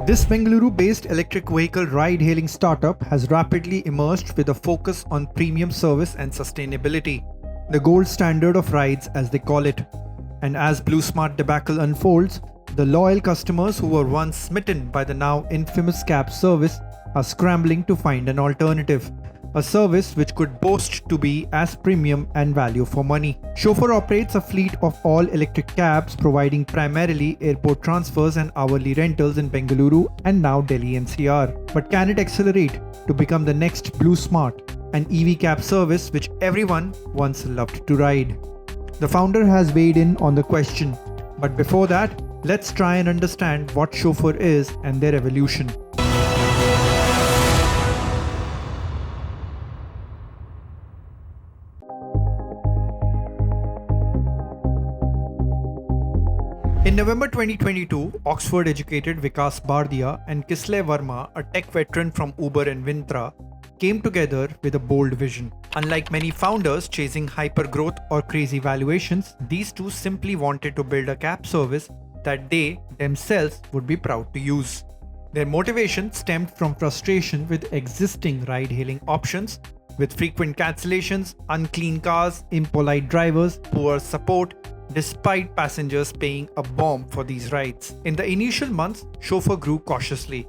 This Bengaluru-based electric vehicle ride-hailing startup has rapidly emerged with a focus on premium service and sustainability, the gold standard of rides as they call it. And as BluSmart debacle unfolds, the loyal customers who were once smitten by the now infamous cab service are scrambling to find an alternative, a service which could boast to be as premium and value for money. Chauffeur operates a fleet of all-electric cabs providing primarily airport transfers and hourly rentals in Bengaluru and now Delhi-NCR. But can it accelerate to become the next BluSmart, an EV cab service which everyone once loved to ride? The founder has weighed in on the question. But before that, let's try and understand what Chauffeur is and their evolution. In November 2022, Oxford-educated Vikas Bardia and Kisle Verma, a tech veteran from Uber and Vintra, came together with a bold vision. Unlike many founders chasing hypergrowth or crazy valuations, these two simply wanted to build a cab service that they themselves would be proud to use. Their motivation stemmed from frustration with existing ride-hailing options, with frequent cancellations, unclean cars, impolite drivers, poor support, despite passengers paying a bomb for these rides. In the initial months, Chauffeur grew cautiously.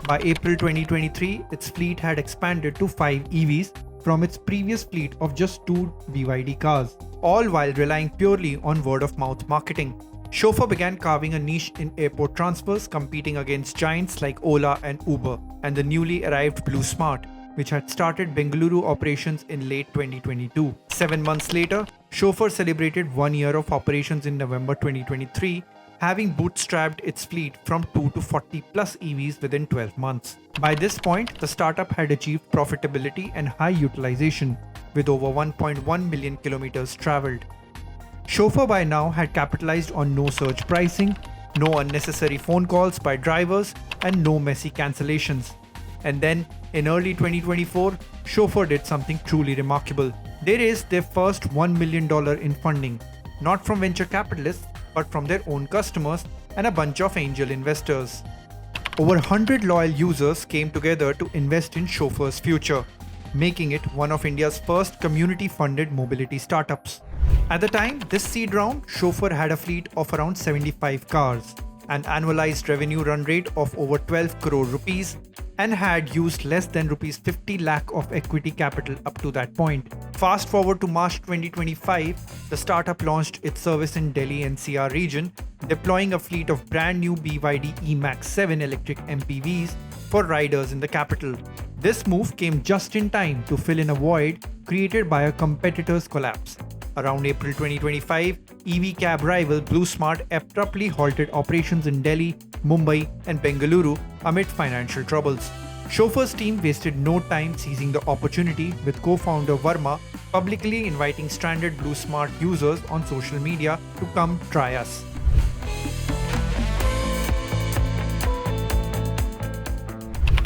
By April 2023, its fleet had expanded to 5 EVs from its previous fleet of just 2 BYD cars, all while relying purely on word-of-mouth marketing. Chauffeur began carving a niche in airport transfers, competing against giants like Ola and Uber, and the newly arrived BluSmart, which had started Bengaluru operations in late 2022. 7 months later, Chauffeur celebrated 1 year of operations in November 2023, having bootstrapped its fleet from 2 to 40 plus EVs within 12 months. By this point, the startup had achieved profitability and high utilization, with over 1.1 million kilometers traveled. Chauffeur by now had capitalized on no surge pricing, no unnecessary phone calls by drivers, and no messy cancellations. And then, in early 2024, Chauffeur did something truly remarkable. They raised their first $1 million in funding, not from venture capitalists, but from their own customers and a bunch of angel investors. Over 100 loyal users came together to invest in Chauffeur's future, making it one of India's first community-funded mobility startups. At the time, this seed round, Chauffeur had a fleet of around 75 cars, an annualized revenue run rate of over 12 crore rupees, and had used less than rupees 50 lakh of equity capital up to that point. Fast forward to March 2025, the startup launched its service in Delhi-NCR region, deploying a fleet of brand new BYD E-Max 7 electric MPVs for riders in the capital. This move came just in time to fill in a void created by a competitor's collapse. Around April 2025, EV cab rival BluSmart abruptly halted operations in Delhi, Mumbai, and Bengaluru amid financial troubles. Chauffeur's team wasted no time seizing the opportunity, with co-founder Verma publicly inviting stranded BluSmart users on social media to come try us.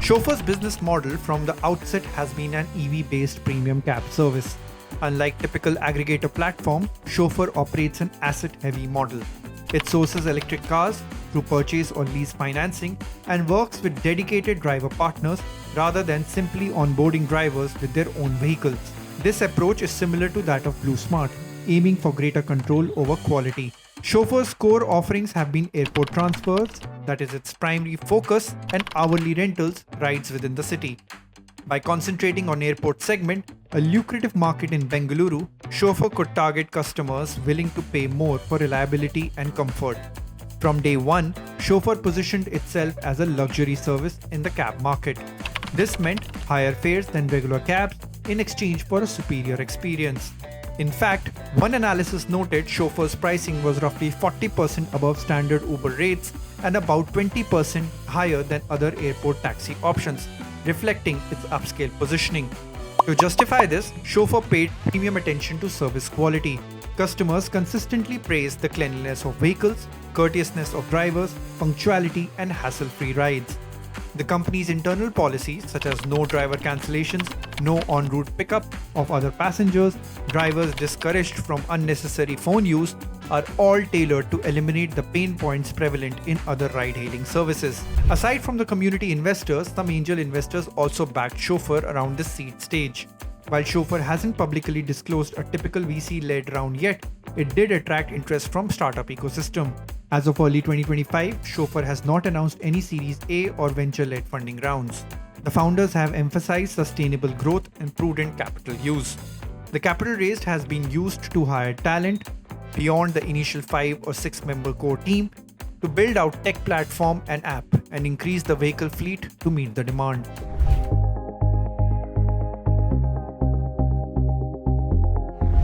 Chauffeur's business model from the outset has been an EV-based premium cab service. Unlike typical aggregator platform, Chauffeur operates an asset-heavy model. It sources electric cars through purchase or lease financing and works with dedicated driver partners rather than simply onboarding drivers with their own vehicles. This approach is similar to that of BluSmart, aiming for greater control over quality. Chauffeur's core offerings have been airport transfers, that is its primary focus, and hourly rentals rides within the city. By concentrating on airport segment, a lucrative market in Bengaluru, Chauffeur could target customers willing to pay more for reliability and comfort. From day one, Chauffeur positioned itself as a luxury service in the cab market. This meant higher fares than regular cabs in exchange for a superior experience. In fact, one analysis noted Chauffeur's pricing was roughly 40% above standard Uber rates and about 20% higher than other airport taxi options, reflecting its upscale positioning. To justify this, Chauffeur paid premium attention to service quality. Customers consistently praised the cleanliness of vehicles, courteousness of drivers, punctuality, and hassle-free rides. The company's internal policies, such as no driver cancellations, no en route pickup of other passengers, drivers discouraged from unnecessary phone use, are all tailored to eliminate the pain points prevalent in other ride-hailing services. Aside from the community investors, some angel investors also backed Chauffeur around the seed stage. While Chauffeur hasn't publicly disclosed a typical VC-led round yet, it did attract interest from startup ecosystem. As of early 2025, Chauffeur has not announced any Series A or venture-led funding rounds. The founders have emphasized sustainable growth and prudent capital use. The capital raised has been used to hire talent beyond the initial 5 or 6 member core team to build out tech platform and app and increase the vehicle fleet to meet the demand.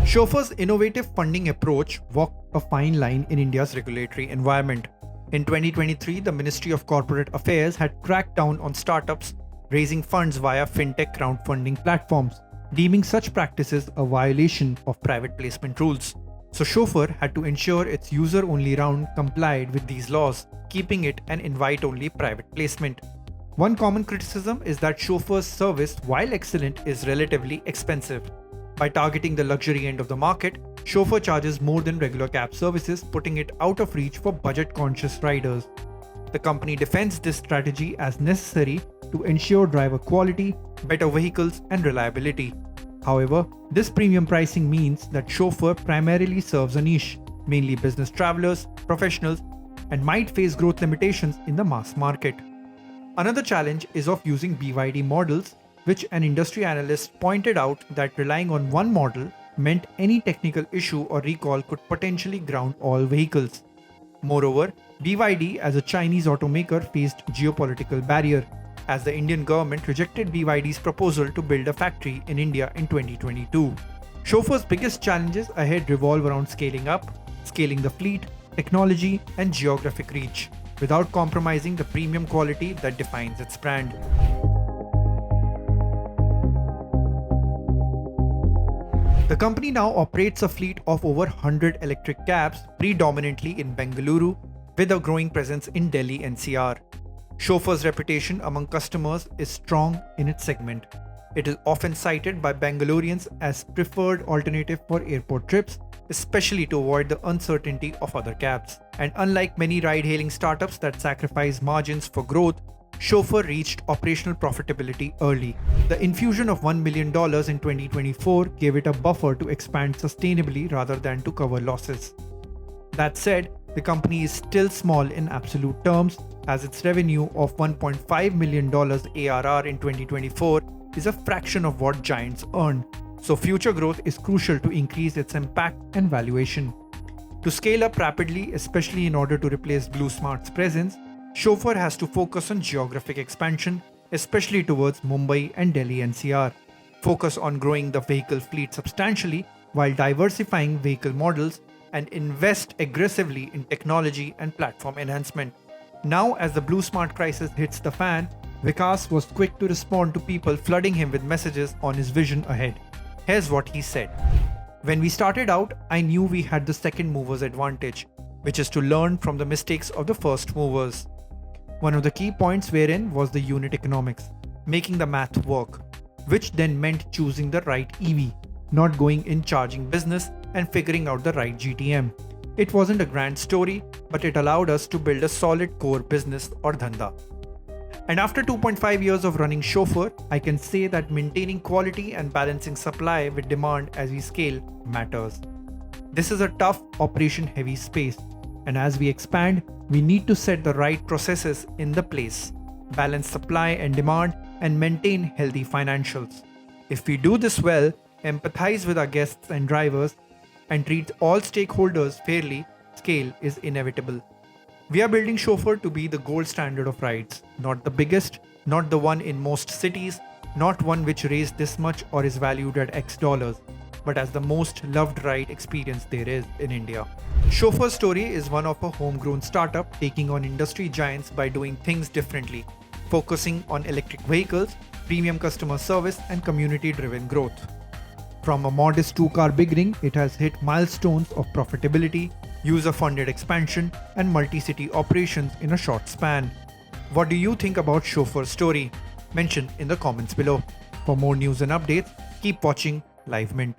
Chauffeur's innovative funding approach walked a fine line in India's regulatory environment. In 2023, the Ministry of Corporate Affairs had cracked down on startups raising funds via fintech crowdfunding platforms, deeming such practices a violation of private placement rules. So Chauffeur had to ensure its user-only round complied with these laws, keeping it an invite-only private placement. One common criticism is that Chauffeur's service, while excellent, is relatively expensive. By targeting the luxury end of the market, Chauffeur charges more than regular cab services, putting it out of reach for budget-conscious riders. The company defends this strategy as necessary to ensure driver quality, better vehicles, and reliability. However, this premium pricing means that Chauffeur primarily serves a niche, mainly business travelers, professionals, and might face growth limitations in the mass market. Another challenge is of using BYD models, which an industry analyst pointed out that relying on one model meant any technical issue or recall could potentially ground all vehicles. Moreover, BYD as a Chinese automaker faced geopolitical barrier, as the Indian government rejected BYD's proposal to build a factory in India in 2022. Chauffeur's biggest challenges ahead revolve around scaling up, scaling the fleet, technology, and geographic reach, without compromising the premium quality that defines its brand. The company now operates a fleet of over 100 electric cabs, predominantly in Bengaluru, with a growing presence in Delhi-NCR. Chauffeur's reputation among customers is strong in its segment. It is often cited by Bengalurians as preferred alternative for airport trips, especially to avoid the uncertainty of other cabs. And unlike many ride-hailing startups that sacrifice margins for growth, Chauffeur reached operational profitability early. The infusion of $1 million in 2024 gave it a buffer to expand sustainably rather than to cover losses. That said, the company is still small in absolute terms, as its revenue of $1.5 million ARR in 2024 is a fraction of what giants earn, so future growth is crucial to increase its impact and valuation. To scale up rapidly, especially in order to replace BluSmart's presence, Chauffeur has to focus on geographic expansion, especially towards Mumbai and Delhi-NCR, focus on growing the vehicle fleet substantially while diversifying vehicle models, and invest aggressively in technology and platform enhancement. Now, as the BluSmart crisis hits the fan, Vikas was quick to respond to people flooding him with messages on his vision ahead. Here's what he said. "When we started out, I knew we had the second mover's advantage, which is to learn from the mistakes of the first movers. One of the key points wherein was the unit economics, making the math work, which then meant choosing the right EV, not going in charging business and figuring out the right GTM. It wasn't a grand story, but it allowed us to build a solid core business or dhanda. And after 2.5 years of running Chauffeur, I can say that maintaining quality and balancing supply with demand as we scale matters. This is a tough operation-heavy space, and as we expand, we need to set the right processes in the place, balance supply and demand, and maintain healthy financials. If we do this well, empathize with our guests and drivers, and treat all stakeholders fairly, scale is inevitable. We are building Chauffeur to be the gold standard of rides, not the biggest, not the one in most cities, not one which raised this much or is valued at X dollars, but as the most loved ride experience there is in India. Chauffeur's story is one of a homegrown startup taking on industry giants by doing things differently, focusing on electric vehicles, premium customer service, and community-driven growth. From a modest 2-car beginning, it has hit milestones of profitability, user-funded expansion, and multi-city operations in a short span. What do you think about Chauffeur's story? Mention in the comments below. For more news and updates, keep watching Live Mint.